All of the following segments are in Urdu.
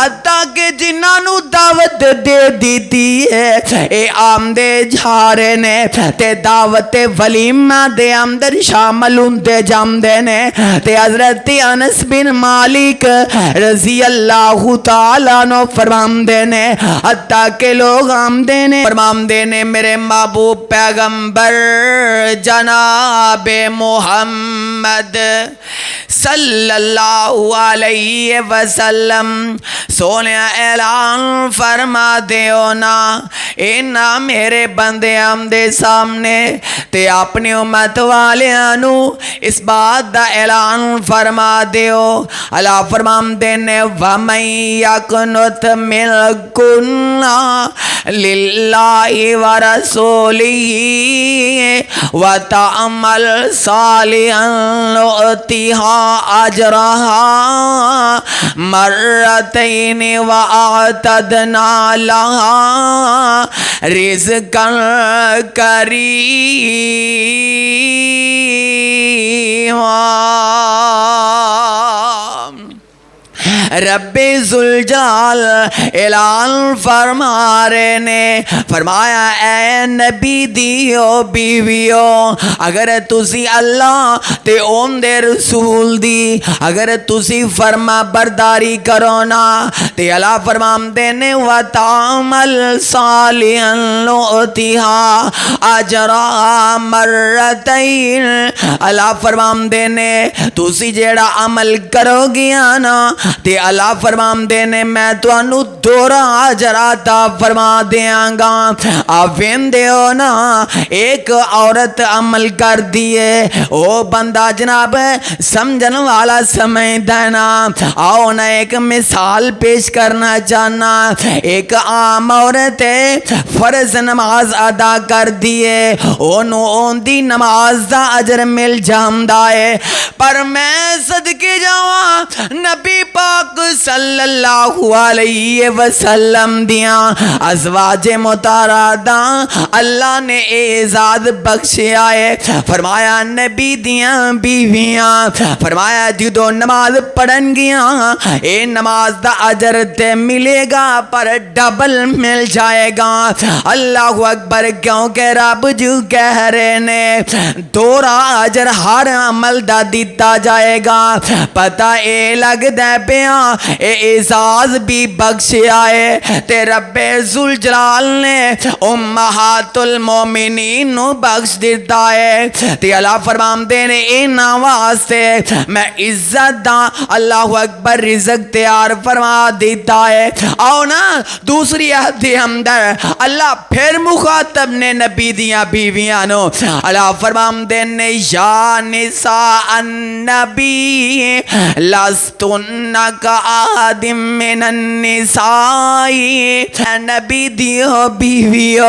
حتیٰ کہ جنہاں نو دعوت دے دیتی ہے اے آمدے جھارے نے تے دعوت ولیمہ دے اندر شامل ہوندے جامدے نے تے حضرت انس بن مالک رضی اللہ تعالیٰ نو فرماندے نے حتیٰ کہ لوگ آمدے نے فرماندے نے میرے محبوب پیغمبر جناب محمد صلی اللہ علیہ وسلم سونے اعلان فرما دیو نا اینا میرے بندے آمدے سامنے تے اپنی امت والیانو اس بات دا اعلان فرما دیو اللہ فرماندے نے وَمَن يَقْنُتْ مِنْكُنَّ لِلَّهِ وَرَسُولِهِ وَتَعْمَلْ صَالِحًا نُؤْتِهَا أَجْرَهَا مَرَّتَيْنِ وَأَعْتَدْنَا لَهَا رِزْقًا كَرِيمًا۔ رب ذوالجلال اعلان فرما رہے نے فرمایا اے نبی دیو بیویو اگر تسی اللہ تے اون دے رسول دی اگر تسی فرما برداری کرو نا تے اللہ فرمام دینے وَتَعْمَلْ صَالِحًا نُؤْتِهَا أَجْرَهَا مَرَّتَيْنِ اللہ فرمام دینے تسی جیڑا عمل کرو گیا نا تے اللہ فرمام دینے میں تو انو دورا آجراتا فرما دیاں گا آفین دیو نا ایک عورت عمل کر دیے او بندہ جناب سمجھن والا سمجھ دینا آؤ نا ایک مثال پیش کرنا چاہنا ایک عام عورت فرض نماز ادا کر دیے اونو اون دی نماز دا عجر مل جامدہ ہے پر میں صدقے جاواں نبی پاک صلی اللہ علیہ وسلم دیاں ازواج مطہرہ اللہ نے اعزاز بخشیا ہے فرمایا نبی دیاں بیویاں فرمایا جدو نماز پڑھن گیاں اے نماز دا اجر تے ملے گا پر ڈبل مل جائے گا اللہ اکبر کیونکہ رب جو کہہ رہے نے دورا اجر ہر عمل دا دیتا جائے گا پتہ اے لگ دے پیاں اے اعزاز بھی بخشیا ہے تے رب ذوالجلال نے امہات المومنین نو بخش دیتا ہے تے اللہ فرمام دینے اینا واسطے میں عزت دا اللہ اکبر رزق تیار فرما دیتا ہے آؤ نا دوسری عہد اندر اللہ پھر مخاطب نے نبی دیاں بیویاں نو اللہ فرمام دینے یا نساء النبی لستن کا آدم من النسائی نبی دیو بیویو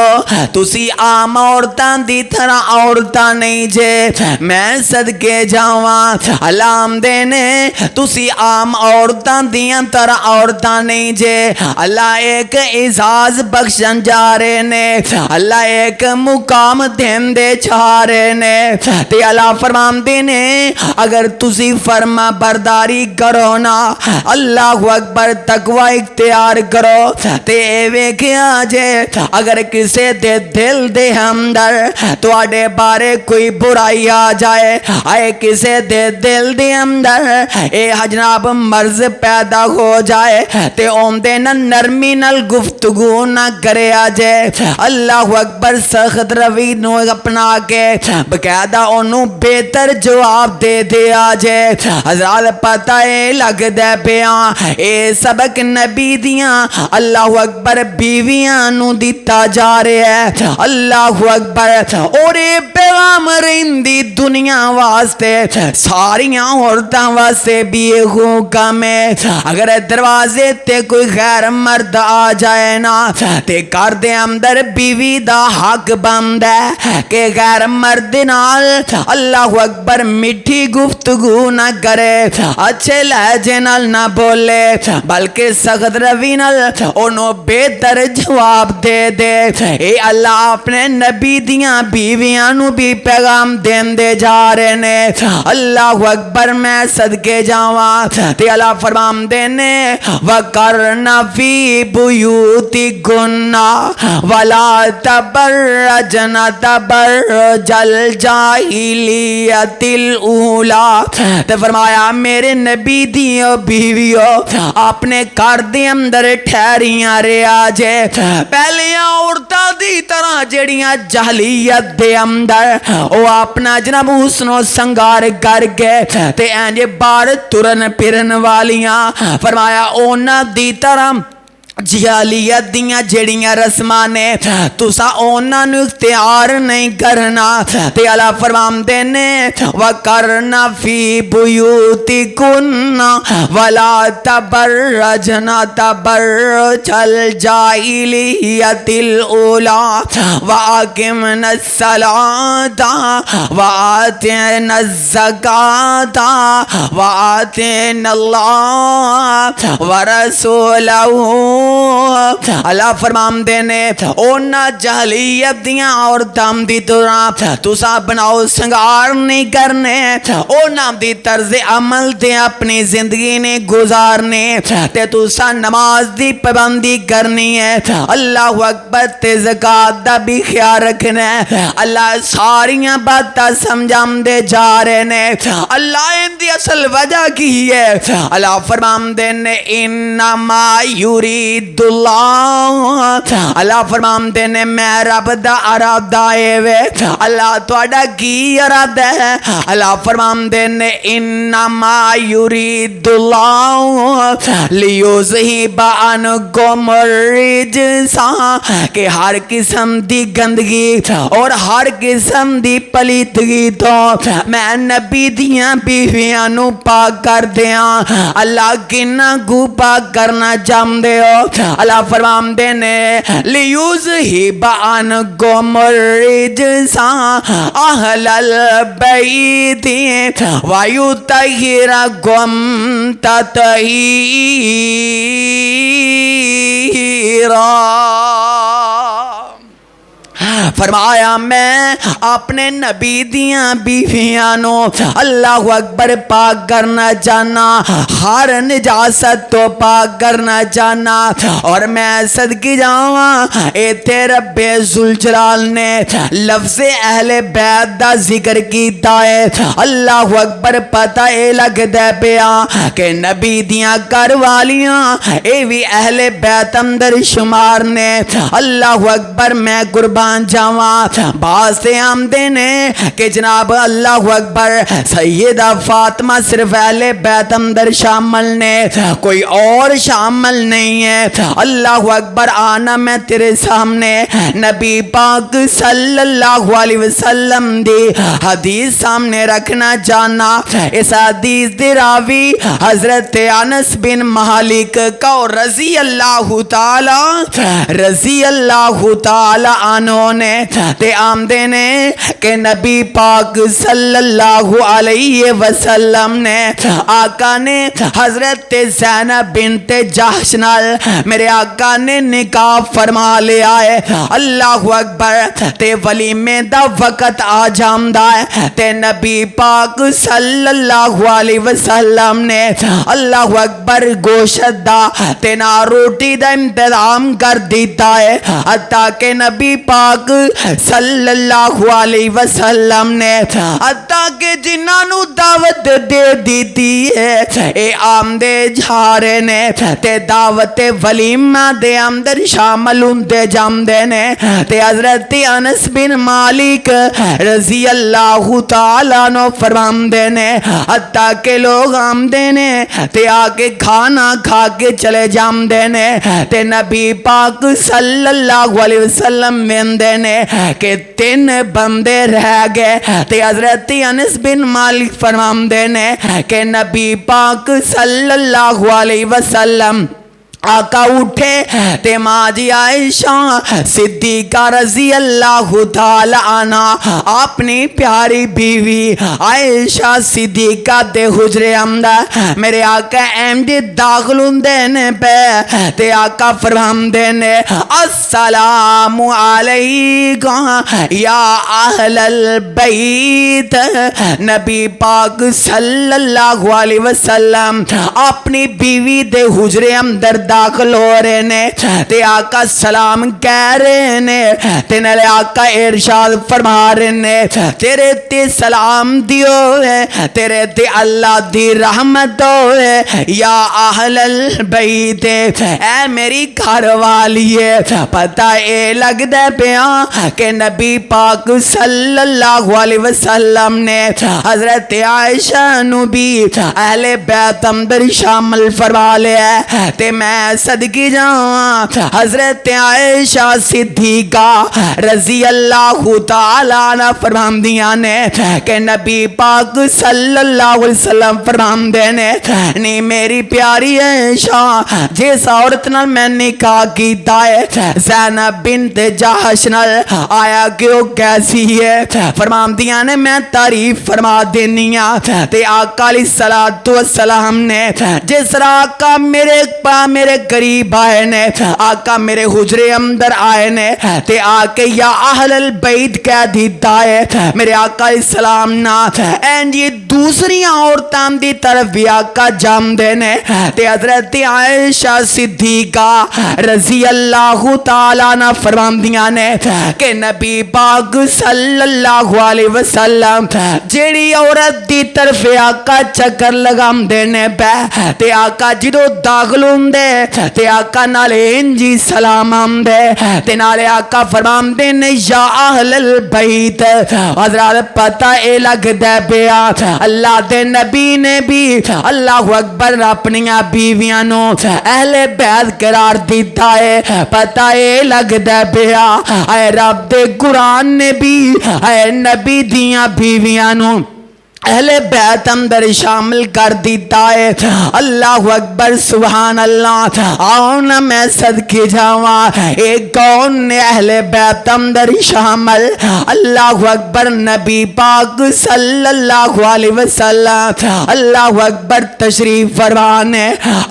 تسی عام عورتان دی طرح عورتان نہیں جے میں صدقے جاواں علام دینے تسی عام عورتان دیاں طرح عورتان نہیں جے اللہ ایک اعزاز بخشن جا رہے نے اللہ ایک مقام دین دے چھا رہے نے تے اللہ فرمان دینے اگر تسی فرما برداری کرو نا اللہ اکبر تقوی اختیار کرو تے ویکھیا جے اگر کسے دے دل دے اندر تو آڈے بارے کوئی برائی آ جائے آئے کسے دے دل دے اندر اے جناب مرض پیدا ہو جائے تے اون دے نہ نرمی نال گفتگو نہ کرے آجے اللہ اکبر سخت روی نو اپنا کے بقیدہ انہوں بہتر جواب دے دے آجے حضرات پتہ اے لگ دے بیاں اے سبق نبی دیاں اللہ اکبر بیویاں نو دیتا جا رہے ہیں اللہ اکبر اور اے پیغام رہندی دنیا واسطے ساریاں عورتاں واسطے بھی حکم ہے اگر دروازے تے کوئی غیر مرد آ جائے نا تے کر دے اندر بیوی دا حق بند ہے کہ غیر مرد نال اللہ اکبر میٹھی گفتگو نہ کرے اچھے لہجے نال نہ بولے بلکہ سخت روی نال انہوں بہتر جواب دے دے اے اللہ اپنے نبی دیاں بیویاں نو بھی پیغام دین دے جا رہے نے اللہ اکبر میں صدقے جاواں تے اللہ فرمان دینے وَقَرْنَ فِي بُيُوتِكُنَّ وَلَا تَبَرَّجْنَ تَبَرُّجَ الْجَاهِلِيَّةِ الْأُولَىٰ تے فرمایا میرے نبی دیو بیویو اپنے گھر دے اندر ٹھہریاں رہیا جے پہلیاں عورتاں دی طرح جڑیاں جاہلیت دے اندر او اپنا جناب حسن و سنگار کر کے تے انج بار ترن پھرن والیاں فرمایا اونا دی طرح جہالیت دیاں جڑیاں رسمانے تسا اونا نو اختیار نہیں کرنا تے اللہ فرمان دینے وَقَرْنَ فِي بُيُوتِكُنَّ وَلَا تَبَرَّجْنَ تَبَرُّجَ الْجَاهِلِيَّةِ الْأُولَىٰ وَأَقِمْنَ الصَّلَاةَ وَآتِينَ الزَّكَاةَ وَآتِينَ اللَّهَ وَرَسُولَهُ اللہ فرمان دینے اونا جہلیت دیاں اور دم دی طرح تسا بناؤ سنگار نہیں کرنے اونا دی طرز عمل تے اپنی زندگی نے گزارنے تے تسا نماز دی پابندی کرنی ہے اللہ اکبر تے زکاة دا بھی خیال رکھنا ہے اللہ ساریاں باتاں سمجھام دے جا رہے نے اللہ ان دی اصل وجہ کی ہے اللہ فرمان دینے انما یورید اللہ فرمان دینے میں رب دا ارادہ وے اللہ تواڈا کی ارادہ ہے اللہ فرمان دینے انما یرید اللہ لیذہب عنکم الرجس کہ ہر قسم دی گندگی اور ہر قسم دی پلیتگی تو میں نبی دیاں بیویاں نو پاک کر دیاں اللہ کنا گو پاک کرنا جام دے ہو اللہ فرمان دینے لیذہب عنکم الرجس اہل البیت ویطہرکم تطہیرا فرمایا میں اپنے نبی دیاں بیویاں نو اللہ اکبر پاک کرنا چاہنا ہر نجاست تو پاک کرنا چاہنا اور میں صدقی جاواں ایتھے رب ذوالجلال نے لفظ اہل بیت دا ذکر کیتا ہے اللہ اکبر پتہ اے لگدا پیا کہ نبی دیاں گھر والیاں اے بھی اہل بیت اندر شمار نے اللہ اکبر میں قربان جاواں باستے آمدے نے کہ جناب اللہ اکبر سیدہ فاطمہ صرف اہل بیت اندر شامل نے کوئی اور شامل نہیں ہے اللہ اکبر آنا میں تیرے سامنے نبی پاک صلی اللہ علیہ وسلم دی حدیث سامنے رکھنا چاہنا اس حدیث دی راوی حضرت انس بن مالک کا رضی اللہ تعالی عنہ نے تے آمدے نے کہ نبی پاک صلی اللہ علیہ وسلم نے آقا نے حضرت زینب بنت جحش نال میرے آقا نے نکاح فرما لیا ہے اللہ اکبر تے ولیمے دا وقت آ جامدا ہے تے نبی پاک صلی اللہ علیہ وسلم نے اللہ اکبر گوشت دا تے نا روٹی دا انتظام کر دیتا ہے حتیٰ کہ نبی پاک صلی اللہ علیہ وسلم نے حتیٰ کہ جنہاں نو دعوت دے دیتی ہے اے آمدے جھارے نے تے دعوت ولیمہ دے اندر شامل ہوندے جامدے نے تے حضرت انس بن مالک رضی اللہ تعالیٰ عنہ فرماندے نے حتیٰ کہ لوگ آمدے نے تے آکے کھانا کھا کے چلے جامدے نے تے نبی پاک صلی اللہ علیہ وسلم ویندے نے کہ 3 بندے رہ گئے تے حضرت انس بن مالک فرماندے نے کہ نبی پاک صلی اللہ علیہ وسلم آقا اٹھے تے ماں جی عائشہ صدیقہ رضی اللہ تعالی عنہ اپنی پیاری بیوی عائشہ صدیقہ دے حجرے اندر میرے آقا احمد داخل ہوندے پہ تے آقا فرماندے نے السلام علیکم یا اہل البیت. نبی پاک صلی اللہ علیہ وسلم اپنی بیوی دے حجرے اندر داخل ہو رہے نے تے آقا سلام کہہ رہے نے تے نالے آقا ارشاد فرما رہے نے تیرے تے سلام دیو ہے تیرے تے اللہ دی رحمت ہوئے یا اہل البیت اے میری گھر والی ہے. پتہ اے لگ دے پیاں کہ نبی پاک صلی اللہ علیہ وسلم نے حضرت عائشہ نو بھی اہل بیت اندر شامل فرما لیا تے میں صدقی جاواں حضرت عائشہ صدیقہ رضی اللہ تعالی عنہ فرماندیاں نے کہ نبی پاک صلی اللہ علیہ وسلم فرماندے نے نہیں میری پیاری عائشہ جس عورت نال میں نکاح کیتا ہے زینب بنت جحش نال آیا کہ وہ کیسی ہے فرماندیاں نے میں تعریف فرما دینیاں تے آقا علیہ الصلوۃ والسلام نے جس طرح آقا میرے قریب آئے نے آقا میرے حجرے اندر آئے نے تے آکے یا اہل البیت کہہ دیتا ہے میرے آقا علیہ السلام نا این یہ دوسری عورتاں دی طرف بھی آقا جام دینے تے حضرت عائشہ صدیقہ رضی اللہ تعالیٰ عنہ فرماندیاں نے کہ نبی پاک صلی اللہ علیہ وسلم جیڑی عورت دی طرف آقا چکر لگام دینے پہ تے آقا جدو داخل ہوندے تے آقا نالے انجی سلام آمدے تے نالے آقا فرمام دینے یا اہل البیت. حضرات پتہ اے لگ دے بیا اللہ دے نبی نے بھی اللہ اکبر اپنی بیویاں نو اہل بیت قرار دیتا ہے. پتہ اے لگ دے بیا اے رب دے قرآن نے بھی اے نبی دیاں بیویاں نو اہل بیت اندر شامل کر دیتا ہے. اللہ اکبر سبحان اللہ. آؤ نا میں صدقے جاواں ایک کون نے اہل بیت اندر شامل اللہ اکبر نبی پاک صلی اللہ علیہ وسلم اللہ اکبر تشریف فرمانے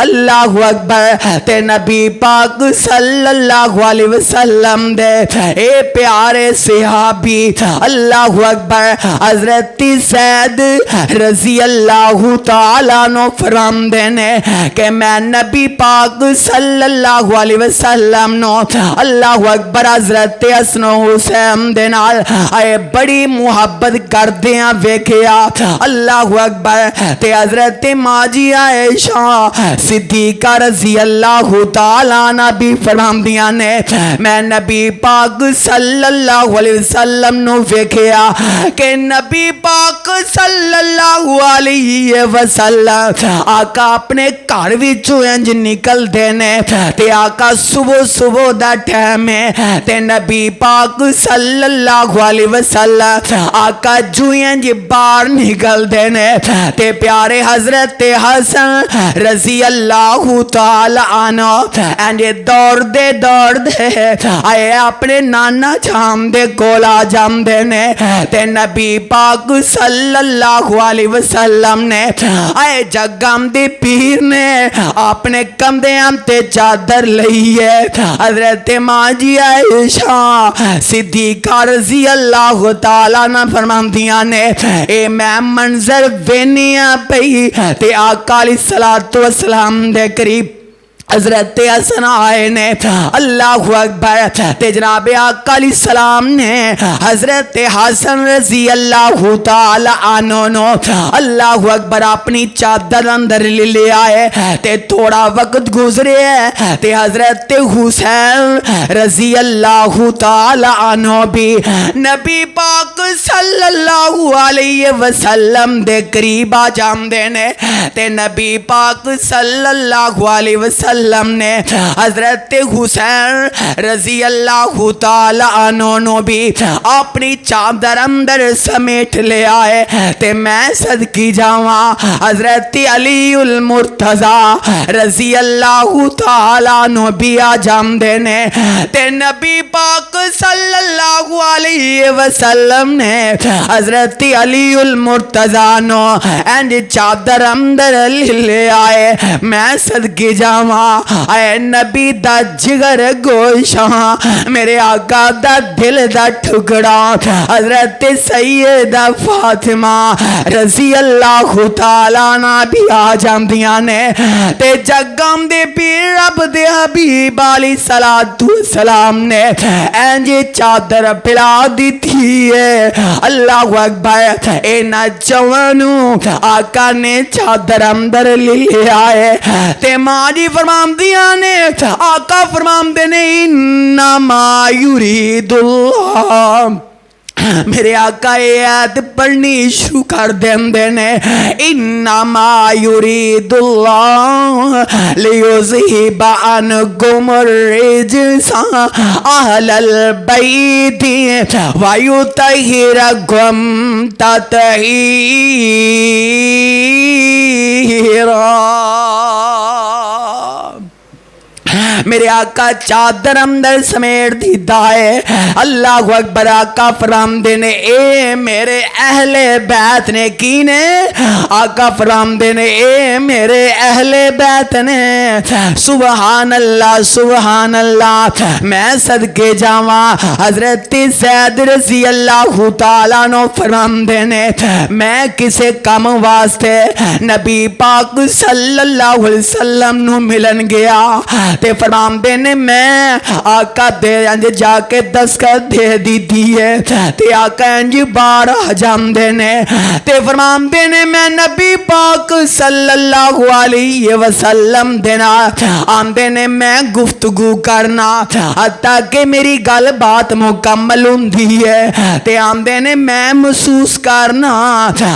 اللہ اکبر تے نبی پاک صلی اللہ علیہ وسلم دے اے پیارے صحابی اللہ اکبر حضرت سید رضی اللہ تعالیٰ عنہ فرام دینے کہ میں نبی پاک صلی اللہ علیہ وسلم نو اللہ اکبر حضرت حسن و حسین دے نال آئے بڑی محبت کر دیاں ویکھیا اللہ اکبر تے حضرت ماجی عائشہ صدیقہ رضی اللہ تعالیٰ عنہ بھی فرام دیاں نے میں نبی پاک صلی اللہ علیہ وسلم نو ویکھیا کہ نبی پاک صلی اللہ علیہ وسلم آقا اپنے گھر وچوں انج نکل دینے تے آقا صبح صبح دا ٹائم ہے تے نبی پاک صلی اللہ علیہ وسلم آقا جو انج باہر نکل دینے تے پیارے حضرت حسن رضی اللہ تعالی عنہ انج دوڑ دے آئے اپنے نانا جام دے کولا جام دینے تے نبی پاک صلی اللہ علیہ وسلم نے آئے جگام دی پیر نے اپنے کمدیاں تے چادر لئی ہے حضرت ماجی عائشہ صدیقہ رضی اللہ تعالیٰ نہ فرماندیاں نے اے میں منظر وینیاں پئی تے آقا علیہ الصلوۃ والسلام دے قریب حضرت حسن آئے نے اللہ اکبر تے جناب آقا علیہ السلام نے حضرت حسن رضی اللہ تعالی عنہ نو اللہ اکبر اپنی چادر اندر لے آئے تے تھوڑا وقت گزرے تے حضرت حسین رضی اللہ تعالی عنہ بھی نبی پاک صلی اللہ علیہ وسلم دے قریب آ جام دینے تے نبی پاک صلی اللہ علیہ وسلم وسلم نے حضرت حسین رضی اللہ تعالی عنہ بھی اپنی چادر اندر سمیٹ لے آئے تے میں صدقی جاواں حضرت علی المرتضی رضی اللہ تعالی عنہ بھی آ جاندے نے تے نبی پاک صلی اللہ علیہ وسلم نے حضرت علی المرتضی نو اینج چادر اندر لے آئے میں صدقی جاواں اے نبی دا جگر گوشاں میرے آقا دا دل دا ٹکڑا حضرت سیدہ فاطمہ رضی اللہ تعالیٰ عنہ بھی آ جاندیاں نے تے جگم دے پیر رب دے حبیب علیہ السلام نے اینجے چادر پلا دی تھی ہے اللہ اکبر اے نچوانو آقا نے چادر اندر لے آئے تے ماجی فرمام دیا نے آقا فرمام دینے انما یرید اللہ میرے آقا ایت پڑھنی شروع کر دیں نے انما یرید اللہ لیذہب عنکم الرجس اہل البیت ویطہرکم تطہیرا میرے آقا چادر اندر سمیٹ دیتا ہے اللہ اکبر آقا فرام دینے اے میرے اہل بیت نے کی نے آقا فرام دینے اے میرے اہل بیت نے سبحان اللہ میں صدقے جاواں حضرت سید رضی اللہ تعالیٰ نو فرام دینے میں کسے کم واسطے نبی پاک صلی اللہ علیہ وسلم نو ملن گیا تے فرمان دینے میں آقا دے انج جا کے دستخط دے دی دیئے تے آقا انج بارہ جام دینے تے فرمان دینے میں نبی پاک صلی اللہ علیہ وسلم دینا آم دینے میں گفتگو کرنا حتیٰ کہ میری گل بات مکمل ہوندی ہے تے آم دینے میں محسوس کرنا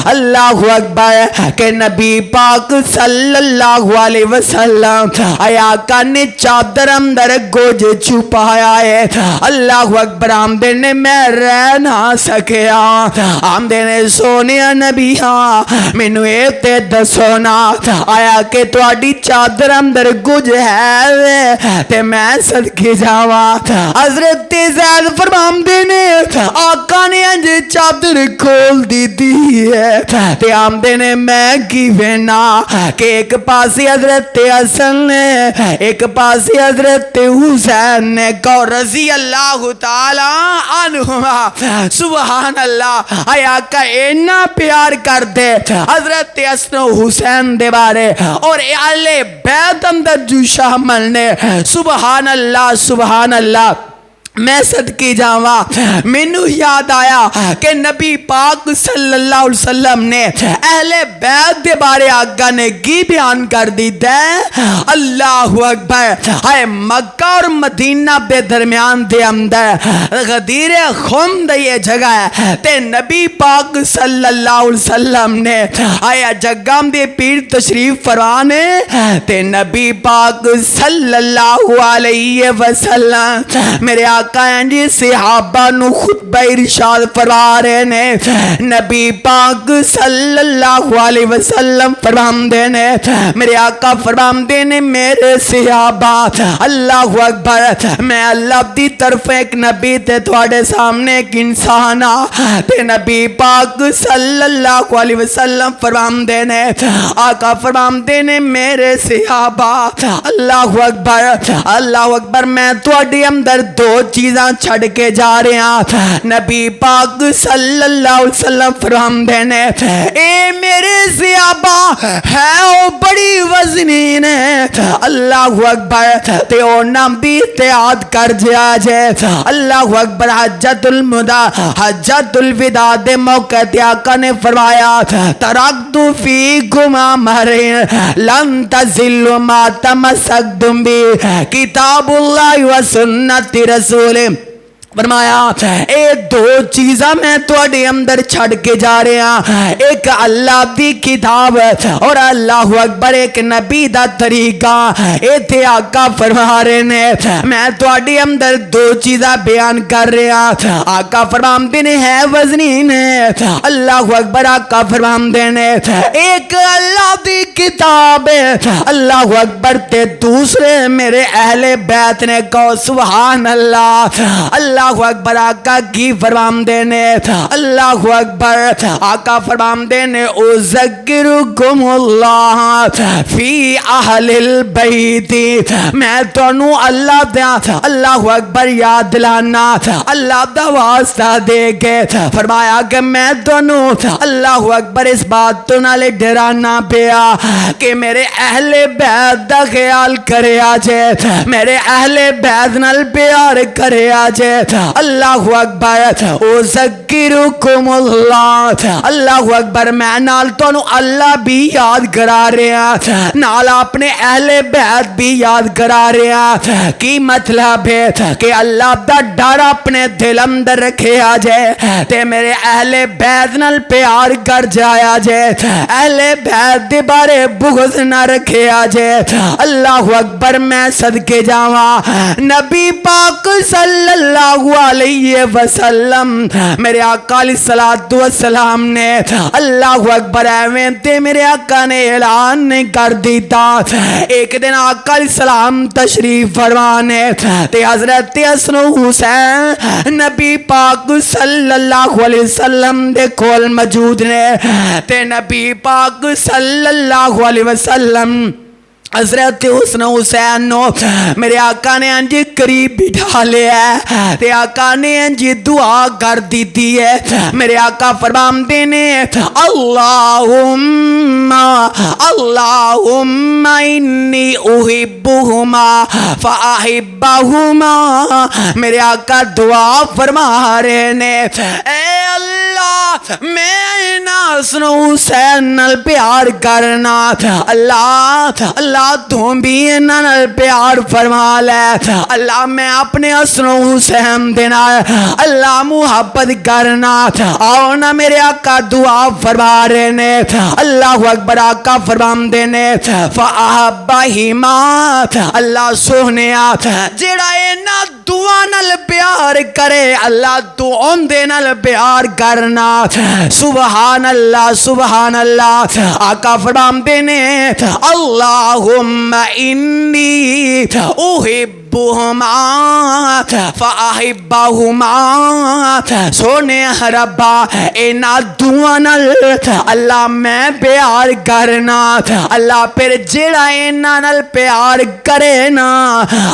اللہ اکبر کہ نبی پاک صلی اللہ علیہ وسلم اے آقا نے چادر اندر گوج چھپایا ہے اللہ اکبر آمدے نے میں رہ نہ سکیا آمدے نے سونیا نبی مینو ایک تے دسونا آیا کہ تواڈی چادر اندر گوج ہے تے میں صدقے جاواں حضرت زید فرماندے نے آقا نے انج چادر کھول دی ہے تے آمدے نے میں کی وینا کہ ایک پاسی حضرت حسن نے ایک پاسی حضرت حسین نے کو رضی اللہ تعالی عنہما سبحان اللہ اے آقا اینا پیار کر دے حضرت حسن حسین دے بارے اور اہل بیت اندر جو شامل نے سبحان اللہ میں صدقی جاواں مینو یاد آیا کہ نبی پاک صلی اللہ علیہ وسلم نے اہل بیت دے بارے آقا نے کی بیان کر دی دے اللہ اکبر ہے مکہ اور مدینہ بے درمیان دے اندر غدیر خم یہ جگہ ہے تے نبی پاک صلی اللہ علیہ وسلم نے آیا جگہ دے پیر تشریف فرمانے تے نبی پاک صلی اللہ علیہ وسلم میرے آقا انجی صحابہ نو خطبہ ارشاد فرما رہے نے نبی پاک صلی اللہ علیہ وسلم فرمان دینے میرے آقا فرمان دینے میرے صحابہ اللہ اکبر میں اللہ دی طرف ایک نبی تے تھوڑے سامنے ایک انسان تے نبی پاک صلی اللہ علیہ وسلم فرمان دینے آقا فرمان دینے میرے صحابہ اللہ اکبر میں تھوڑی اندر دو چیزاں چھڑ کے جا رہے ہیں نبی پاک صلی اللہ علیہ وسلم فرمان دینے اے میرے صحابہ ہے او بڑی وزنین ہے اللہ اکبر تے او نبی اتحاد کر جائے اللہ اکبر حجت الوداع دے موقع تے آقا نے فرمایا ترکت فیکم امرین لن تزلوا ما تمسکتم بہ کتاب اللہ و سنت رسول فرمایا اے دو چیزاں میں تواڈے اندر چھڑ کے جا رہا ہاں، ایک اللہ دی کتاب اور اللہ اکبر ایک نبی دا طریقہ۔ ایتھے آقا فرما رہے نے میں تواڈے اندر دو چیزاں بیان کر رہا ہاں۔ آقا فرماندے نے ہے وزنی نے، اللہ اکبر آقا فرماندے نے ایک اللہ دی کتاب ہے اللہ اکبر تے دوسرے میرے اہل بیت نے کہو سبحان اللہ۔ اللہ اکبر آقا کی فرماندے نے اللہ اکبر آقا فرماندے نے اذکرکم اللہ فی اہل البیت، میں تانوں اللہ دا اللہ اکبر یاد دلانا اللہ دا واسطہ دے کے فرمایا کہ میں تانوں اللہ اکبر اس بات تو نال ڈرانا پیا کہ میرے اہل بیت دا خیال کریا جے، میرے اہل بیت نال پیار کریا جے۔ اللہ اکبر اذکرکم اللہ، اللہ اکبر میں نال تانوں اللہ بھی یاد کرا رہا نال اپنے اہل بیت بھی یاد کرا رہا۔ کی مطلب ہے کہ اللہ دا ڈر اپنے دل اندر رکھیا جائے تے میرے اہل بیت نال پیار کر جایا جائے، اہل بیت دے بارے بغض نہ رکھیا جائے۔ اللہ اکبر میں صدقے جاواں نبی پاک صلی اللہ علیہ وسلم میرے آقا علیہ الصلوۃ والسلام نے اللہ اکبر ایویں تے میرے آقا نے اعلان کر دیتا۔ ایک دن آقا علیہ السلام تشریف فرمانے تے حضرت حسن و حسین نبی پاک صلی اللہ علیہ وسلم دے کول موجود نے تے نبی پاک صلی اللہ علیہ وسلم حضرت حسن حسین نو میرے آقا نے انج قریب بٹھا لیا ہے تے آقا نے انج دعا کر دیتی ہے۔ میرے آقا فرماندے نے اللہم اللہم انی احبہما فاحبہما، میرے آقا دعا فرما رہے نے اے اللہ میں حسن حسین نال پیار کرنا، اللہ اللہ تم بھی انہاں نال پیار فرما لے، اللہ میں اپنے حسن حسین دے نال اللہ محبت کرنا۔ آؤ نا میرے آقا دعا فرما رہے نے اللہ اکبر آقا فرماندے نے فاحبہما، اللہ سونیا جڑا انہاں دعا نال پیار کرے اللہ تو ان دے نال پیار کرنا۔ سبحان اللہ سبحان اللہ۔ آقا فرماندے نے اللہم انی احبہما فاحبہما، سونے ربا اینا دعا نال اللہ میں پیار کرنا، اللہ پھر جڑا اینا نال پیار کرے نا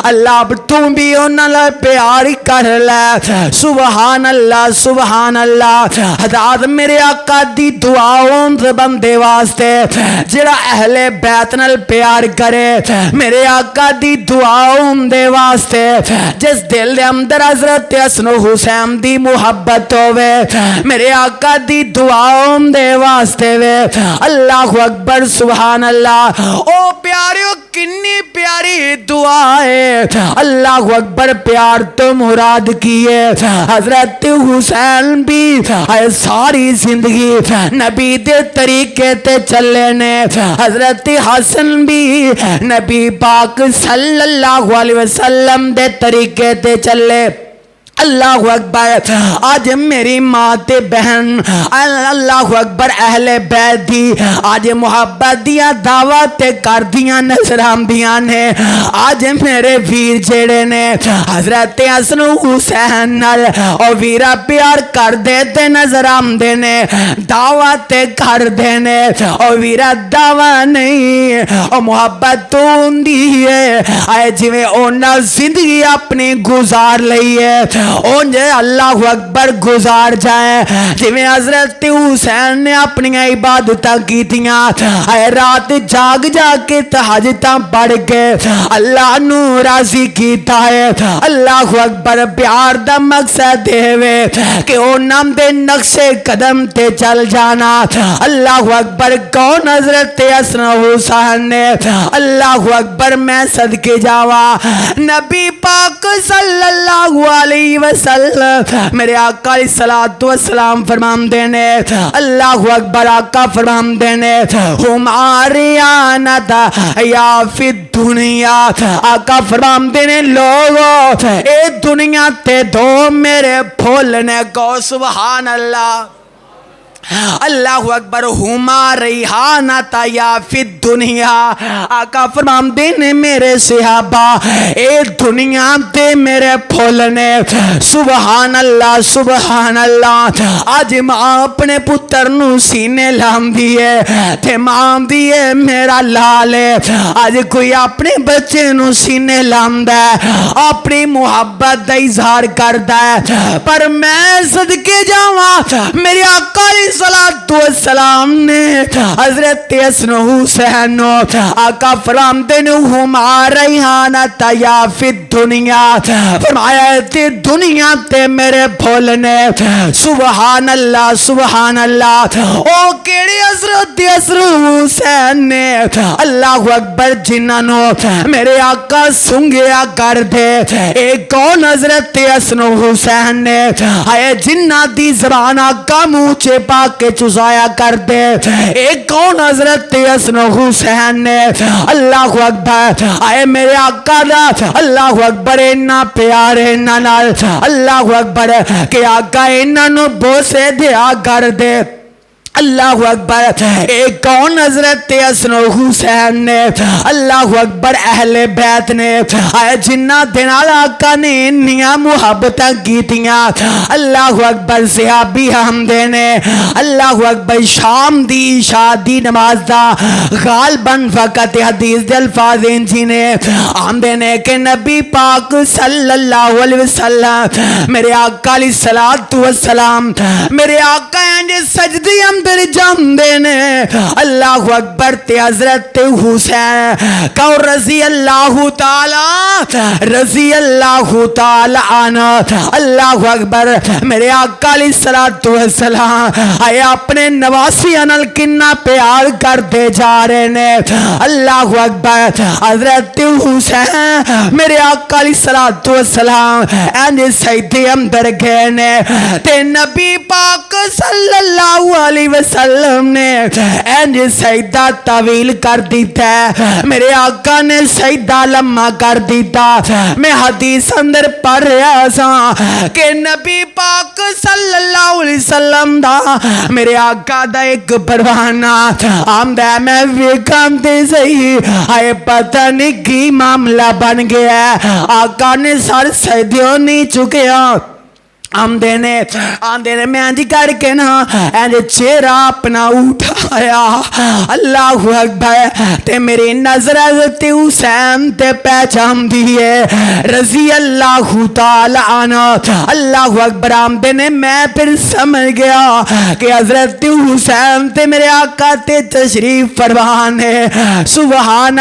اللہ تم بھی انہاں نال پیار کر لے۔ سبحان اللہ سبحان اللہ۔ حضرات میرے آقا دی دعاؤں بندے واسطے جڑا اہل بیت نال پیار کرے، میرے آقا دی دعاؤں دے واسطے جس دل دے اندر حضرت حسن حسین دی محبت ہوئے، میرے آقا دی دعاؤں دے واسطے وے۔ اللہ اکبر سبحان اللہ۔ او پیاریو کنی پیاری دعا ہے، اللہ اکبر پیار تو مراد کیے حضرت حسین بھی ساری زندگی نبی دے طریقے تے چلے نے، حضرت حسن بھی نبی پاک صلی اللہ علیہ وسلم دے طریقے تے چلے۔ اللہ اکبر۔ آج میری ماں تے بہن اللہ اکبر اہل بیت دی آج محبت دیا دعوت کر دیا نظر آندیاں نے۔ آج میرے ویر جڑے نے حضرت حسن حسین نال او ویرا پیار کر دے تے نظر آندے نے، دعوت کر دے نے او ویرا دعوی نہیں او محبت تو ہوندی ہے اے جویں انہاں زندگی اپنی گزار لئی ہے اونجے اللہ اکبر گزار جائیں، جویں حضرت حسین نے اپنی عبادتاں کیتیاں، اے رات جاگ جاگ کے تہجداں پڑھ کے اللہ نو راضی کیتا ہے۔ اللہ اکبر۔ پیار دا مقصد ہے کہ انہاں دے نقش قدم تے چل جانا۔ اللہ اکبر۔ کون حضرت حسن حسین نے؟ اللہ اکبر۔ میں صدقے جاواں نبی پاک صلی اللہ علیہ وسلم میرے آقا علیہ الصلوۃ والسلام فرماندے نے اللہ اکبر آقا فرماندے نے ہماری آنت یا فی دنیا آقا فرماندے نے لوگو اے دنیا تے دو میرے پھولنے کو سبحان اللہ اللہ اکبر ہما ریحانہ یا فی دنیا آقا فرماندے نے میرے صحابہ اے دنیا تے میرے پھولنے سبحان اللہ آج ماں اپنے پتر نو سینے لام دیئے تے ماں دیئے میرا لالے آج کوئی اپنے بچے نو سینے لام دے اپنی محبت دا اظہار کر دے پر میں صدقے جاواں میرے آقا صلاۃ والسلام نے حضرت حسن حسین آقا فرماندے نے ہما ریحانۃ یا فی دنیا فرمایا تے دنیا تے میرے پھولنے سبحان اللہ او کیڑے حضرت حسن حسین نے اللہ اکبر جنہاں نو میرے آقا سنگیا کر دے اے کون حضرت حسن حسین نے اے جنہاں دی زبان آقا منہ چپا کے چزایا کر دے ایک کون حضرت حسن حسین نے اللہ اکبر آئے میرے آقا دا اللہ اکبر انہا پیارے انہا نال اللہ اکبر کہ آقا انہا نو بوسے دیا کر دے اللہ اکبر ایک کون حضرت حسن حسین نے اللہ اکبر اہل بیت نے آئے جنہ دنال آقا نے انہیاں محبتہ کیتیاں اللہ اکبر صحابی حمدے نے اللہ اکبر شام دی شادی نماز دا غالباً فقط حدیث دے الفاظ انجی نے حمدے نے کہ نبی پاک صلی اللہ علیہ وسلم میرے آقا علیہ الصلوۃ والسلام میرے آقا انجے سجدی ہم در جاندے نے اللہ اکبر تے حضرت حسین کو رضی اللہ تعالی عنہ اللہ اکبر میرے آقا علیہ الصلوۃ والسلام آئے اپنے نواسی انل کنہ پیار کر دے جا رہے نے اللہ اکبر حضرت حسین میرے آقا علیہ الصلوۃ والسلام اینجے سیدی اندر گئے نے تے نبی پاک صلی اللہ علیہ وسلم نے اینج سیدہ طویل کر دیتا ہے میرے آقا نے سیدہ لمحہ کر دیتا میں حدیث اندر پڑھ رہا سا کہ نبی پاک صلی اللہ علیہ وسلم دا میرے آقا دا ایک پروانہ آمدہ میں ویکم تے صحیح آئے پتہ نہیں کی معاملہ بن گیا ہے آقا نے سر سیدیوں نہیں چکیا آمدے نے میں آنجی کر کے نا اینجے چہرہ اپنا اٹھایا اللہ اکبر تے میری نظر حضرت حسین تے پہچان دیئے رضی اللہ تعالی عنہ اللہ اکبر آمدے نے میں پھر سمجھ گیا کہ حضرت حسین تے میرے آقا تے تشریف فرمانے سبحان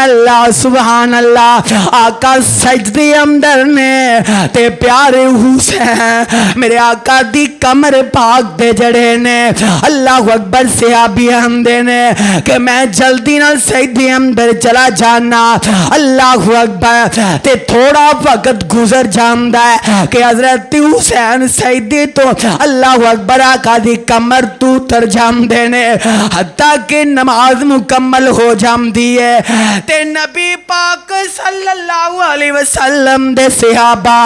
اللہ آقا سجدی اندر نے تے پیارے حسین میرے آقا دی کمر پاک دے جڑے نے اللہ اکبر صحابی حمدے نے کہ میں جلدی نہ سیدی اندر چلا جانا اللہ اکبر تے تھوڑا وقت گزر جاندہ ہے کہ حضرت حسین سیدی تو اللہ اکبر آقا دی کمر تو تر جاندے نے حتیٰ کہ نماز مکمل ہو جاندی ہے تے نبی پاک صلی اللہ علیہ وسلم دے صحابہ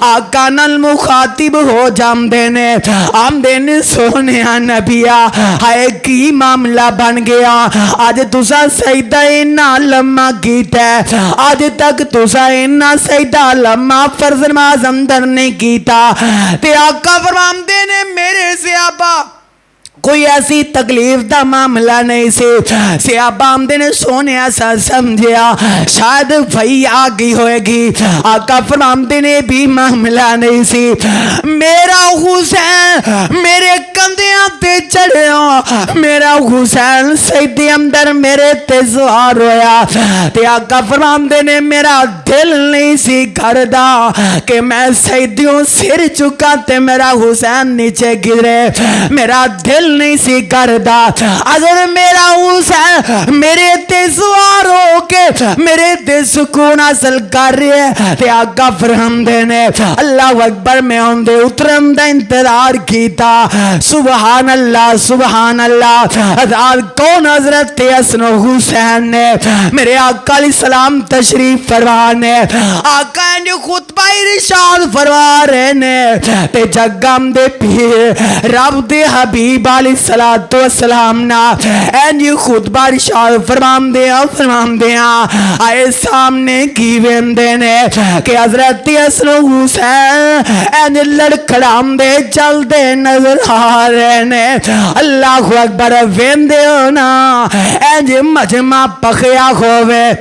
آقا نال مخاطب ہو جاندے نے آمدے نے سونیا نبیہ ہائے کی معاملہ بن گیا آج تسا سیدہ انہا لمحہ کیتا ہے آج تک تسا انہا سیدہ لمحہ فرض نماز اندر نہیں کیتا تے آقا فرماندے نے میرے صحابہ کوئی ایسی تکلیف دا معاملہ نہیں سے صحابہ آمدے نے سونے ایسا سمجھیا شاید وہی آگئی ہوئے گی آقا فرماندے نے بھی معاملہ نہیں سی میرا حسین میرے کندیاں تے چڑھیا میرا حسین سیدی اندر میرے تے زوار ہویا تے آقا فرماندے نے میرا دل نہیں سی کردا کہ میں سیدیوں سر چکا تے میرا حسین نیچے گرے میرا دل نہیں سی کردا اگر میرا حسین میرے تے سوار ہو کے میرے تے سکون حاصل کر رہے ہیں تے آقا فرماندے نے اللہ اکبر میں اندے اترن دا انتظار کیتا سبحان اللہ سبحان اللہ کون حضرت حسن حسین نے میرے آقا علیہ السلام تشریف فرمانے آقا نے خطبہ ارشاد فرما رہے نے تے جگم دے پیر رب دے حبیب علیہ السلام نا اینج خطبہ ارشاد فرماندے آئے سامنے کی ویندے نے کہ حضرت حسن حسین اینج لڑکڑام دے چل دے نظر آ رہے نے اللہ اکبر ویندے ہونا اینج مجمع پخیا ہوئے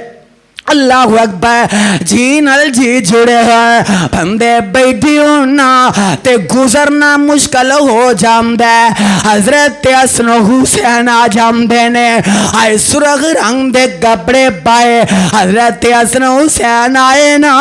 اللہ اکبر جی نل جی جڑے ہیں بندے بیٹھی ہونا تے گزرنا مشکل ہو جامدے حضرت حسن حسین آ جامدے نے آئے سرخ رنگ دے کپڑے پائے حضرت حسن حسین آئے نا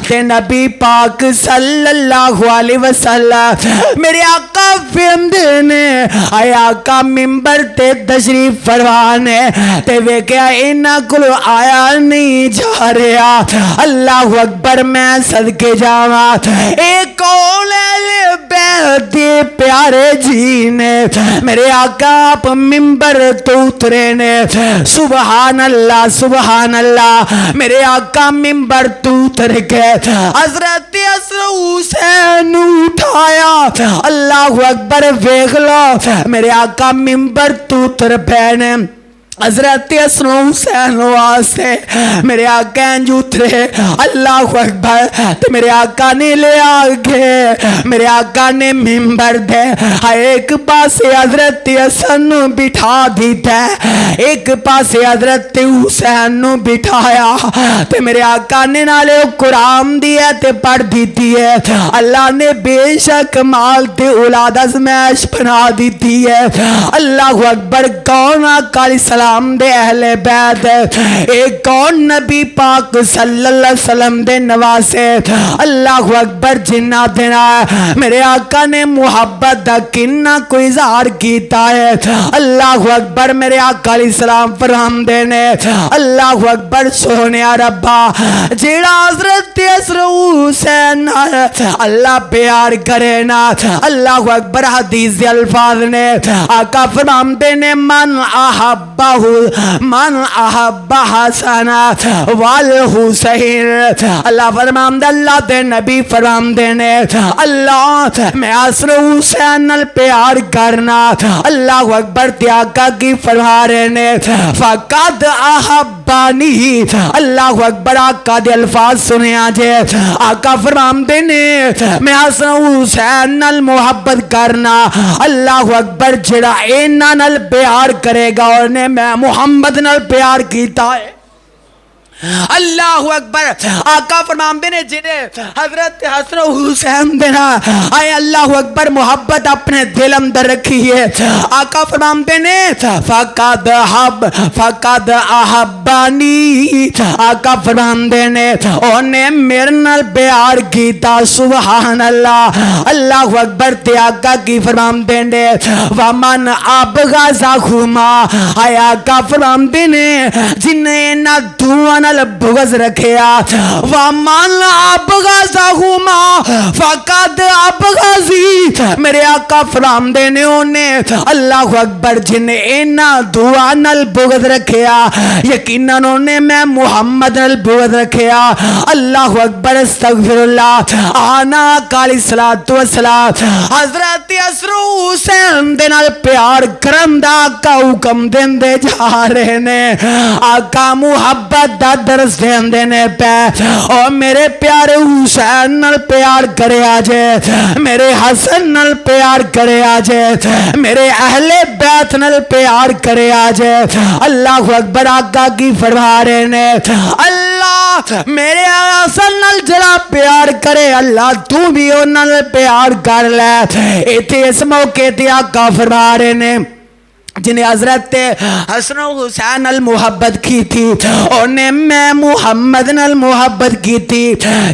تے نبی پاک صلی اللہ علیہ وسلم میرے آقا فیمدے نے آئے آقا ممبر تے تشریف فرمانے تے ویکیا اینا کلو آیا نہیں جا رہا اللہ اکبر میں صدقے جاواں ایک اولے بیٹھے پیارے جی نے میرے آقا آپ ممبر تو اترے نے سبحان اللہ میرے آقا ممبر تو اتر کے حضرت حسن حسین اٹھایا اللہ اکبر ویکھ لو میرے آقا ممبر تو اتر پہنے حضرت حسن حسین واسطے میرے آقا اترے اللہ اکبر تو میرے آقا نے لے آگے میرے آقا نے ممبر دے ایک پاسے حضرت حسن بٹھا دیتا ہے ایک پاسے حضرت حسین بٹھایا تو میرے آقا نے نالے قرآن دیا تے پڑھ دیتی ہے اللہ نے بے شک مال تے اولاد ازمائش بنا دیتی ہے اللہ اکبر کون آقا علیہ السلام دے اہل بیت ایک کون نبی پاک صلی اللہ علیہ وسلم دے نواسے اللہ اکبر جنہ دینا میرے آقا نے محبت دا کنہ کوئی اظہار کیتا ہے اللہ اکبر میرے آقا علیہ السلام فرہم دینے اللہ اکبر سونے ربا جیڑا حضرت حسن حسین اللہ پیار کرے نا اللہ اکبر حدیث الفاظ نے آقا فرہم دینے من احب حسن والحسین اللہ فرمان دے اللہ دے نبی فرمان دینے اللہ میں حسن حسین نل پیار کرنا اللہ اکبر تے آقا کی فرما رہے نے فقد احبانی اللہ اکبر آقا دے الفاظ سنے آجے آقا فرمان دینے میں حسن حسین نل محبت کرنا اللہ اکبر جڑا اینا نل پیار کرے گا اور نے میں محمد نال پیار کیتا ہے اللہ اکبر آقا فرماندے نے جنہیں حضرت حسن حسین دینا آئے اللہ اکبر محبت اپنے دل اندر رکھی ہے آقا فرماندے نے فقد احبانی آقا فرماندے نے انہیں میرے نال پیار کیتا سبحان اللہ اللہ اکبر تے آقا کی فرماندے نے ومن ابغضہما آئے آقا فرماندے نے جنہیں نہ دعا بغض رکھیا وَمَنْ أَبْغَضَهُمَا فَقَدْ أَبْغَضِي میرے آقا فرام دینے انہیں اللہ اکبر جنہیں اینا دعا نل بغض رکھیا یقیناً انہیں میں محمد نل بغض رکھیا اللہ اکبر استغفر اللہ آنا کالی صلاة والسلام حضرت حسن حسین دے نال پیار کرم دا آقا حکم دین دے جا رہے نے آقا محبت دا درس دین دینے پہ اور میرے پیارے حسین نل پیار کرے آجے میرے حسن نل پیار کرے آجے میرے اہل بیت نل پیار کرے آجے اللہ اکبر آقا کی فرما رہے نے اللہ میرے حسن نل جڑا پیار کرے اللہ تو بھی ان نل پیار کر لے ایتے اس موقع تے آقا فرما رہے نے جنہیں حضرت حسن و حسین نال محبت کی تھی، انہیں میں محمد نال محبت کی تھی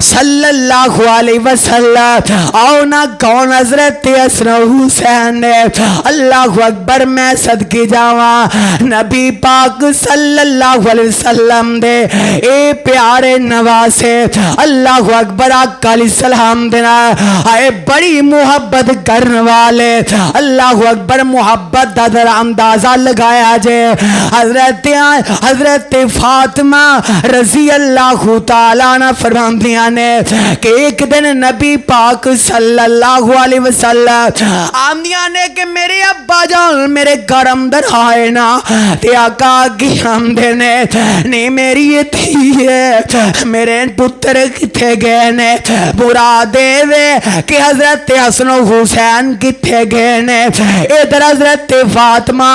صلی اللہ علیہ وسلم۔ آؤ نا کون حضرت حسن و حسین نے، اللہ اکبر میں صدقے جاواں نبی پاک صلی اللہ علیہ وسلم دے اے پیارے نواسے، اللہ اکبر آقا علیہ السلام دینا آئے بڑی محبت کرنے والے، اللہ اکبر محبت دا در اندازہ لگایا جے۔ حضرت فاطمہ رضی اللہ تعالیٰ عنہ فرماندیاں نے کہ ایک دن نبی پاک صلی اللہ علیہ وسلم آمدیاں نے کہ میرے ابا جان میرے گھر اندر آئے نا تے آقا کی آمدے نے نہیں میری یہ تھی ہے میرے پتر کتھے گئے نے، برا دے وے کہ حضرت حسن و حسین کتھے گئے نے۔ ادھر حضرت فاطمہ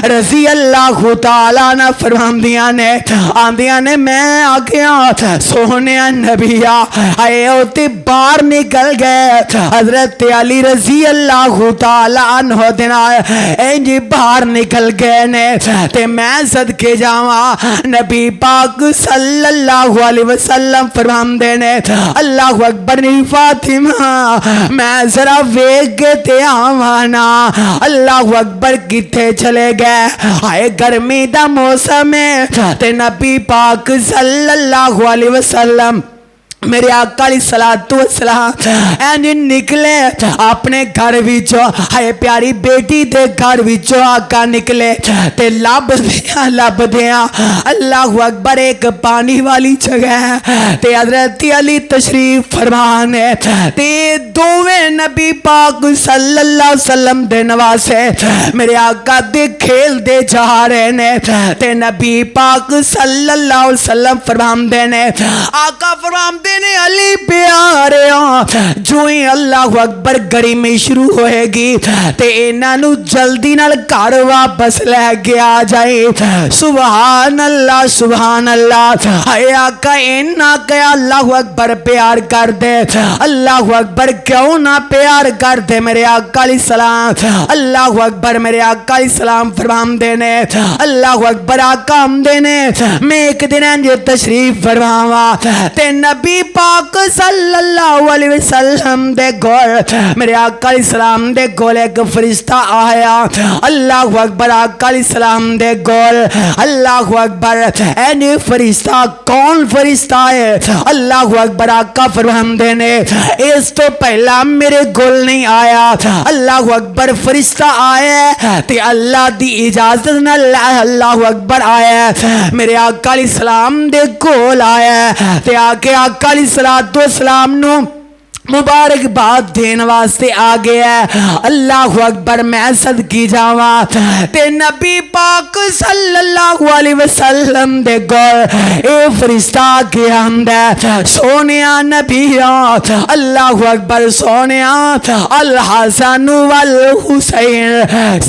رضی اللہ تعالیٰ عنہ فرماندیاں نے آندیاں نے میں آگیا سونے نبیہ آئے ہوتے باہر نکل گئے، حضرت علی رضی اللہ تعالیٰ عنہ دینا انجی باہر نکل گئے نے تے میں صدقے جاواں نبی پاک صلی اللہ علیہ وسلم فرماندے نے اللہ اکبر نی فاطمہ میں ذرا ویگ کے تے آوانا، اللہ اکبر کتھے چلے گئے، آئے گرمی دا موسم ہے تے نبی پاک صلی اللہ علیہ وسلم میرے آقا علیہ السلام اینی نکلے اپنے گھر وچوں، ہائے پیاری بیٹی دے گھر وچوں آقا نکلے تے لب دیاں اللہ اکبر ایک پانی والی جگہ ہے تے حضرت علی تشریف فرمانے تے دوویں نبی پاک صلی اللہ علیہ وسلم دے نواسے میرے آقا دے کھیل دے جا رہے نے تے نبی پاک صلی اللہ علیہ وسلم فرماندے نے آقا فرماندے نے علی پیارے جو ہی اللہ اکبر گرمی شروع ہوئے گی تے انہوں جلدی نال گھر واپس لے کے آ جائے۔ سبحان اللہ اے آقا انہاں کہ اللہ اکبر پیار کر دے، اللہ اکبر کیوں نہ پیار کر دے میرے آقا علیہ السلام، اللہ اکبر میرے آقا علیہ السلام فرمان دینے اللہ اکبر آقا ہم دینے میں ایک دن انجے تشریف فرماوا تے نبی پاک صلی اللہ علیہ وسلم دے گول میرے آقا علیہ السلام دے گول ایک فرشتہ آیا، اللہ اکبر آقا علیہ السلام دے گول اللہ اکبر اینی فرشتہ کون فرشتہ ہے، اللہ اکبر آقا فرمان دینے اس تو پہلا میرے گول نہیں آیا، اللہ اکبر فرشتہ آیا تے اللہ دی اجازت نہ اللہ اکبر آیا میرے آقا علیہ السلام دے گول آیا تے آکے آقا علیہ السلام نو مبارک بات دین واسطے آ گیا ہے، اللہ اکبر میں صدقی جاواں تے نبی پاک صلی اللہ علیہ وسلم دے گول اے فرشتہ کے ہمدہ سونیا نبیہ اللہ اکبر سونیا الحسن والحسین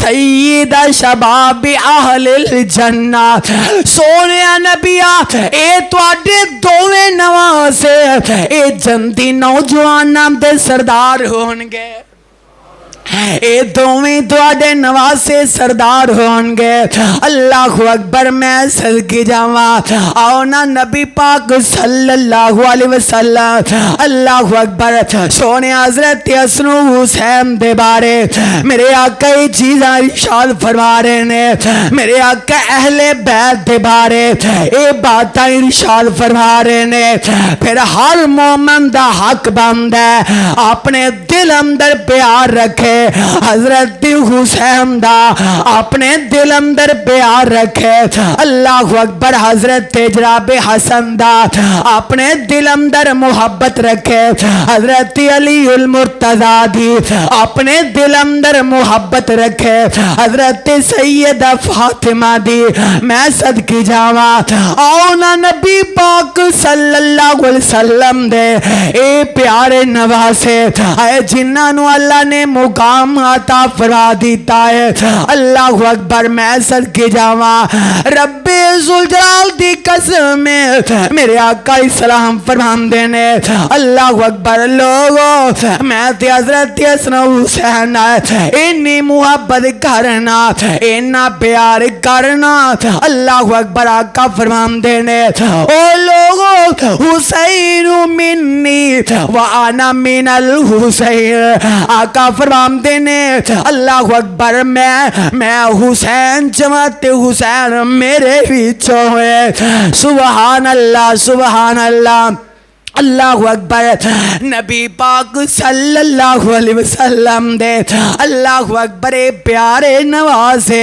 سید شباب اہل الجنہ سونیا نبیہ اے توڑے دوویں نواسے اے جنتی نوجوان نام دے سردار ہونگے، اے دوویں تواڈے نواسے سردار ہونگے، اللہ اکبر میں صدقے جاواں آؤ نا نبی پاک صلی اللہ علیہ وسلم اللہ اکبر سونے حضرت حسن و حسین دے بارے میرے آقا یہ چیزاں ارشاد فرما رہے نے، میرے آقا اہل بیت دے بارے اے باتاں ارشاد فرما رہے نے، پھر ہر مومن دا حق بند ہے اپنے دل اندر پیار رکھے، حضرت حسین دا اپنے دل اندر پیار رکھے، اللہ اکبر حضرت جناب حسن دا اپنے دل اندر محبت رکھے، حضرت علی المرتضیٰ دی اپنے دل اندر محبت رکھے، حضرت سیدہ فاطمہ دی میں صدقے جاواں آؤ نا نبی پاک صلی اللہ علیہ وسلم دے اے پیارے نواسے اے جنہاں نو اللہ نے مقام عطا فرما دیتا ہے، اللہ اکبر میں صدقے جاواں رب ذوالجلال دی قسم میرے آقا اسلام فرماندے نے اللہ اکبر لوگوں میں تے حضرت حسن حسین انی محبت کرنا اینا پیار کرنا اللہ اکبر آقا فرماندے نے او لوگوں حسین منی وانا من الحسین آقا فرماندے نے اللہ اکبر میں حسین جماعت حسین میرے وچوں ہے سبحان اللہ سبحان اللہ اللہ اکبر نبی پاک صلی اللہ علیہ وسلم دے اللہ اکبر پیارے نوازے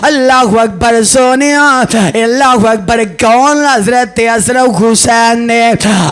اللہ اکبر سونیا اللہ اکبر کون حضرت حسن حسین نے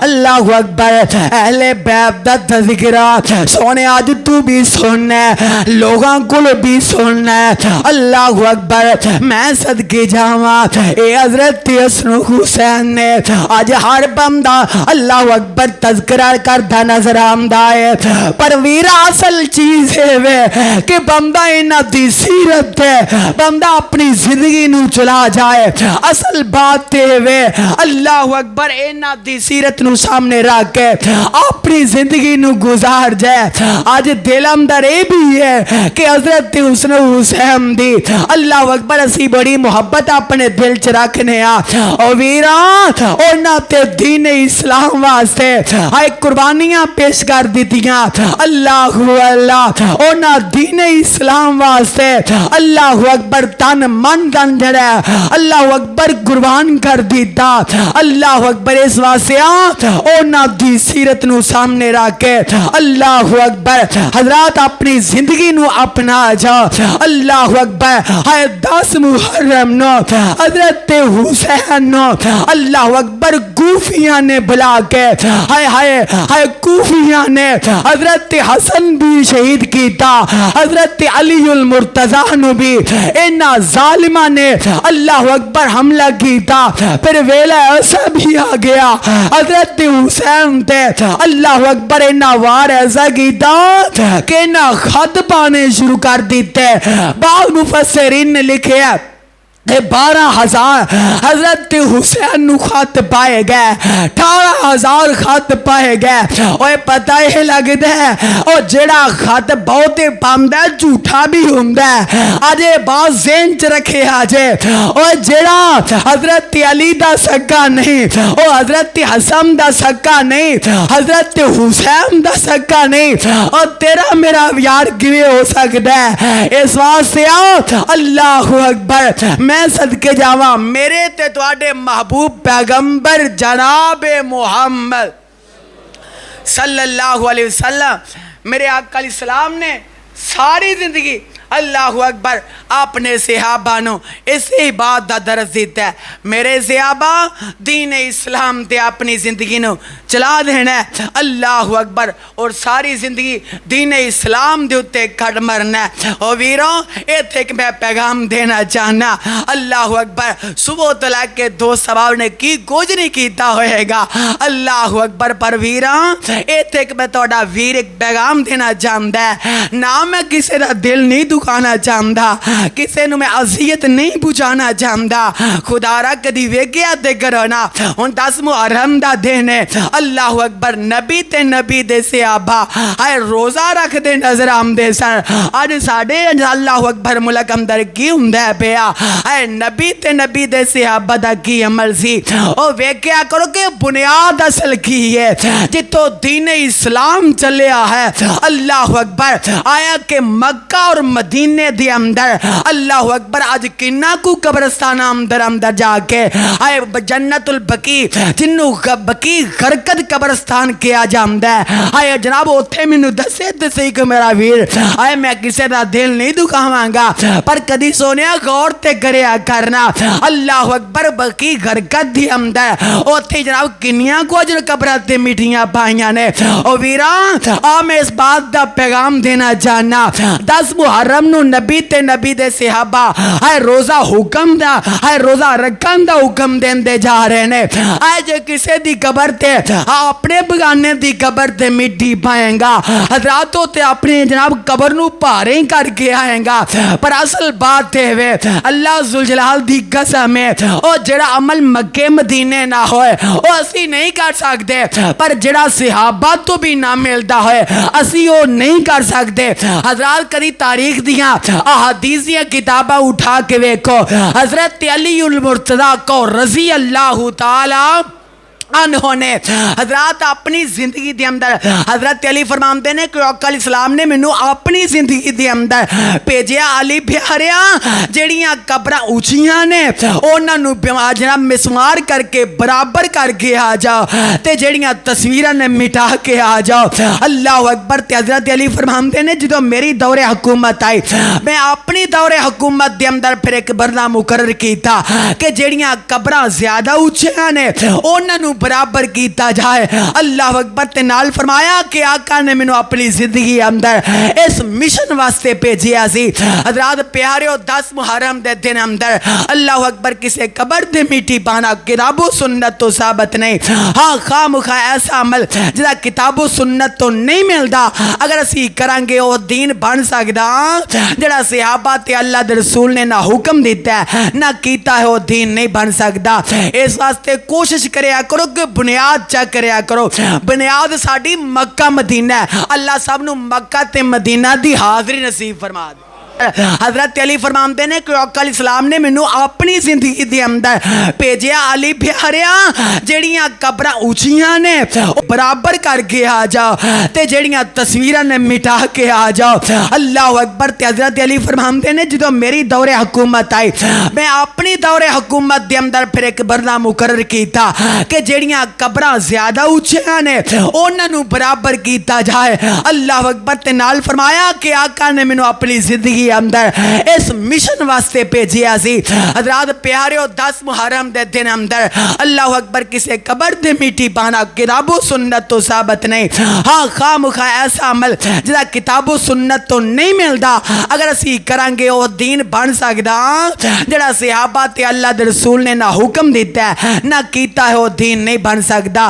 اللہ اکبر اہل بیت دا تذکرہ سونے آج تو بھی سننا لوگاں کو بھی سننا اللہ اکبر میں صدقے جاواں اے حضرت حسن حسین نے آج ہر بندہ اللہ اکبر تذکرہ کردہ نظر آمدہ ہے پر ویرہ اصل چیز ہے کہ بندہ انہا دی سیرت ہے بندہ اپنی زندگی نو چلا جائے اصل بات ہے اللہ اکبر انہا دی سیرت نو سامنے رکھ کے اپنی زندگی نو گزار جائے آج دل اندر اے بھی ہے کہ حضرت حسن حسین دی اللہ اکبر اسی بڑی محبت اپنے دل چ رکھنے اور ویران انہا تے دین اسلام واسطے آئے قربانیاں پیش کر دیتیاں اللہ اللہ اونا دین اسلام واسطے اللہ اکبر تن من دن جڑے اللہ اکبر قربان کر دیتا اللہ اکبر اس واسطے اونا دی سیرت نو سامنے رکھے اللہ اکبر حضرات اپنی زندگی نو اپنا جا اللہ اکبر آئے 10 محرم نو حضرت حسین نو اللہ اکبر کوفیاں نے بلا کے ہائے ہائے ہائے کوفیاں نے حضرت حسن بھی شہید کیتا حضرت علی المرتضی نو بھی انہا ظالمہ نے اللہ اکبر حملہ کیتا پھر ویلہ ایسا بھی آ گیا حضرت حسین تے اللہ اکبر انہا وار ایسا کیتا کہ انہا خط پانے شروع کر دیتے بعض مفسرین نے لکھے 12,000 حضرت حسین نو خط پائے گئے 18,000 خط پائے گئے اور پتہ ہی لگتا ہے اور جڑا خط بہت پامدہ جھوٹا بھی ہوندہ ہے آجے بعض ذہن چ رکھے آجے اور جڑا حضرت علی دا سکا نہیں اور حضرت حسن دا سکا نہیں حضرت حسین دا سکا نہیں اور تیرا میرا یار گوے ہو سکتا ہے اس واسطے اللہ اکبر میں صدقے جاواں میرے تے تواڈے محبوب پیغمبر جناب محمد صلی اللہ علیہ وسلم میرے آقا علیہ السلام نے ساری زندگی اللہ اکبر اپنے صحابہ نو اسی بات دا درس دیتا ہے میرے صحابہ دین اسلام تے اپنی زندگی نو چلا دینا ہے اللہ اکبر اور ساری زندگی دین اسلام دے اتے کھڑ مرنا ہے اور ویروں ایتھے کہ میں پیغام دینا چاہنا اللہ اکبر صبح تو لے کے 2 سباب نے کی کچھ نہیں کیتا ہوئے گا اللہ اکبر پر ویروں ایتھے کہ میں توڑا ویر ایک پیغام دینا چاہتا ہے نہ میں کسی دا دل نہیں دکھانا چاہتا کسی نو میں عذیت نہیں پہنچانا چاہتا خدا را کدی ویکیا تے کرونا ان 10 محرم دا دینے اللہ اکبر نبی تے نبی دے صحابہ آئے روزہ رکھ دے نظر آم دے سر آج ساڑھے اللہ اکبر ملک اندر کی ہندے پیا آئے نبی تے نبی دے صحابہ دا کی عمل سی او ویکیا کرو کہ بنیاد اصل کی ہے جتو دین اسلام چلیا ہے اللہ اکبر آیا کہ مکہ اور مدینے دی اندر اللہ اکبر آج کنہ کو قبرستان اندر جا کے آئے جنت البقی جنو بقی غرقت قبرستان کیا جامدہ ہے آئے جناب اتھے منو دسے کہ میرا ویر آئے میں کسے دا دل نہیں دکھاواں گا پر کدی سونیا غور تے کریا کرنا اللہ اکبر بقی غرقت دی اندر اتھے جناب کنیاں کو اجر قبرت دے میٹھیاں پائیاں نے او ویران میں اس بات دا پیغام دینا چاہنا 10 محرم نو نبی تے نبی دے صحابہ ہے روزہ حکم دا ہے روزہ رکھن دا حکم دیندے جا رہے نے اے جے کسے دی قبر تے اپنے بگانے دی قبر تے مٹی پائیں گا حضراتوں تے اپنے جناب قبر نو پارے کر کے آئیں گا پر اصل بات ہے وے اللہ ذوالجلال دی قسم ہے او جڑا عمل مکے مدینے نہ ہوئے او اسی نہیں کر سکتے پر جڑا صحابہ تو بھی نہ ملتا ہوئے اسی او نہیں کر سکتے حضرات کدی تاریخ دیاں احادیث دیاں کتاباں اٹھا کے ویکھو حضرت علی المرتضیٰ کو رضی اللہ تعالی انہوں نے حضرات اپنی زندگی دے اندر حضرت علی فرماندے نے کہ آقا علیہ السلام نے مینوں اپنی زندگی دے اندر بھیجیا علی پیاریا جڑیاں قبراں اونچیاں نے انہاں نوں جناب مسمار کر کے برابر کر کے آ جاؤ تے جڑیاں تصویراں نے مٹا کے آ جاؤ اللہ اکبر تے حضرت علی فرماندے نے جدوں میری دور حکومت آئی میں اپنی دور حکومت دے اندر پھر ایک برنامہ مقرر کیتا کہ جڑیاں قبراں زیادہ اونچیاں نے انہاں نوں برابر کیتا جائے اللہ اکبر تے نال فرمایا کہ آقا نے مینوں اپنی زندگی اندر اس مشن واسطے بھیجیا سی حضرات پیاریو 10 محرم دے دن اندر اللہ اکبر کسے قبر دے مٹی پانا کتاب و سنت تو ثابت نہیں ہاں خواہ مخواہ ایسا عمل جدا کتاب و سنت تو نہیں ملدا اگر اسی کریں گے وہ دین بن سکدا جڑا صحابہ تے اللہ دے رسول نے نہ حکم دیتا ہے نہ کیتا ہے وہ دین نہیں بن سکدا اس واسطے کوشش کریا کرو کہ بنیاد چیک کریا کرو بنیاد ساڈی مکہ مدینہ ہے اللہ سب نو مکہ تے مدینہ دی حاضری نصیب فرما دے حضرت علی فرماندے نے کہ آقا علیہ السلام نے مینوں اپنی زندگی دے اندر بھیجیا علی پیاریا جڑیاں قبراں اونچیاں نے برابر کر کے آ جاؤ تے جڑیاں تصویراں نے مٹا کے آ جاؤ اللہ اکبر تے حضرت علی فرماندے نے جدوں میری دور حکومت آئی میں اپنی دور حکومت دے اندر پھر ایک برنامہ مقرر کیتا کہ جڑیاں قبراں زیادہ اونچیاں نے انہاں نوں برابر کیتا جائے اللہ اکبر تے نال فرمایا کہ آقا نے مینوں اپنی زندگی اندر اس مشن واسطے بھیجیا سی حضرات پیاریو 10 محرم دے دن اندر اللہ اکبر کسے قبر دے مٹی پانا کتاب و سنت تو ثابت نہیں ہاں خواہ مخواہ ایسا عمل جدا کتاب و سنت تو نہیں ملدا اگر اسی کریں گے وہ دین بن سکدا جڑا صحابہ تے اللہ دے رسول نے نہ حکم دیتا ہے نہ کیتا ہے وہ دین نہیں بن سکدا